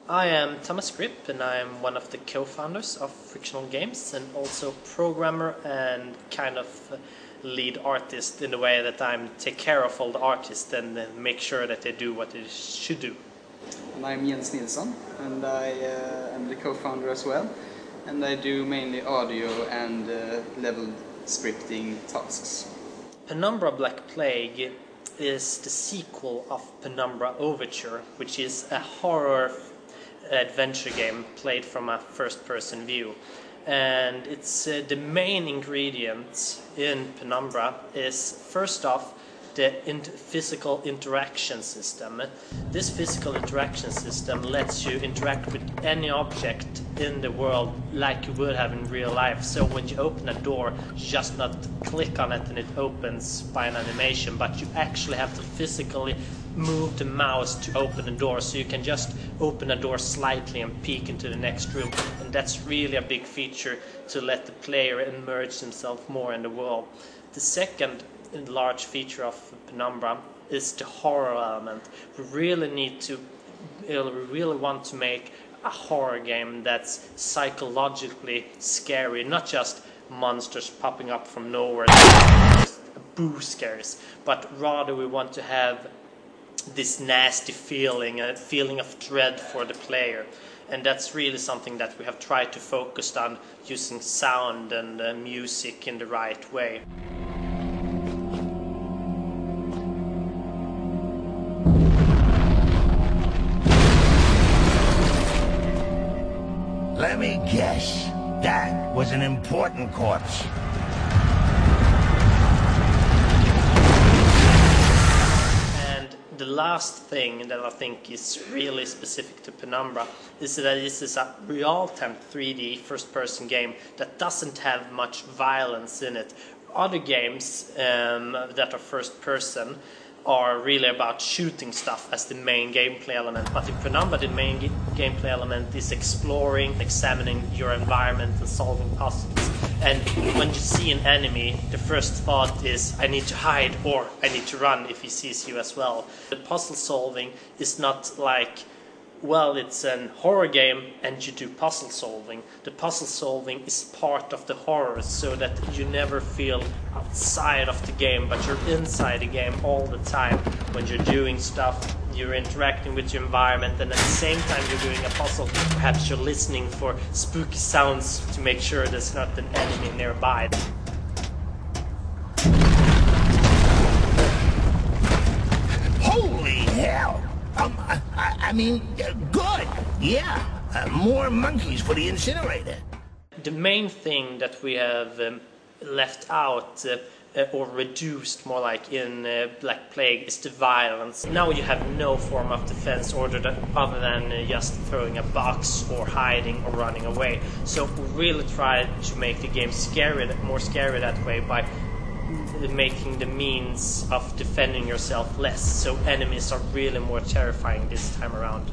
I am Thomas Grip and I am one of the co-founders of Frictional Games and also programmer and kind of lead artist in the way that I take care of all the artists and make sure that they do what they should do. And I'm Jens Nilsson and I am the co-founder as well, and I do mainly audio and level scripting tasks. Penumbra Black Plague is the sequel of Penumbra Overture, which is a horror adventure game played from a first-person view. And it's the main ingredient in Penumbra is first off the physical interaction system. This physical interaction system lets you interact with any object in the world like you would have in real life. So when you open a door, you just not click on it and it opens by an animation, but you actually have to physically move the mouse to open the door, so you can just open a door slightly and peek into the next room, and that's really a big feature to let the player immerse himself more in the world. The second large feature of Penumbra is the horror element. We really want to make a horror game that's psychologically scary, not just monsters popping up from nowhere, boo scares, but rather we want to have this nasty feeling, a feeling of dread for the player. And that's really something that we have tried to focus on, using sound and music in the right way. Let me guess, that was an important corpse. The last thing that I think is really specific to Penumbra is that this is a real-time 3D first-person game that doesn't have much violence in it. Other games that are first-person are really about shooting stuff as the main gameplay element, but in Penumbra the main gameplay element is exploring, examining your environment and solving puzzles. And when you see an enemy, the first thought is, I need to hide or I need to run if he sees you as well. The puzzle solving is not like, well, it's an horror game and you do puzzle solving. The puzzle solving is part of the horror, so that you never feel outside of the game, but you're inside the game all the time. When you're doing stuff, you're interacting with your environment, and at the same time you're doing a puzzle, perhaps you're listening for spooky sounds to make sure there's not an enemy nearby. Holy hell! I mean, good! Yeah, more monkeys for the incinerator. The main thing that we have left out or reduced, more like in Black Plague, is the violence. Now you have no form of defense other than just throwing a box or hiding or running away. So we really tried to make the game more scary that way by making the means of defending yourself less, so enemies are really more terrifying this time around.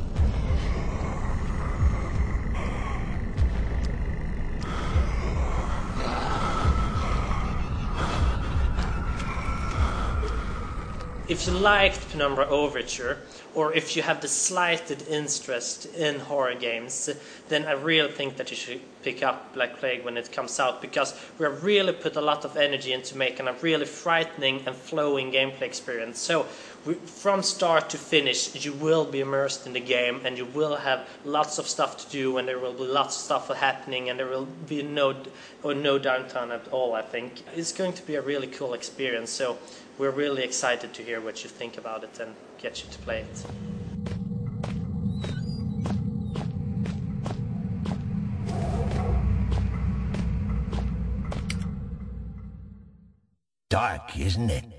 If you liked Penumbra Overture, or if you have the slighted interest in horror games, then I really think that you should pick up Black Plague when it comes out, because we have really put a lot of energy into making a really frightening and flowing gameplay experience. So from start to finish, you will be immersed in the game, and you will have lots of stuff to do, and there will be lots of stuff happening, and there will be no downtime at all, I think. It's going to be a really cool experience, so we're really excited to hear what you think about it and get you to play it. Dark, isn't it?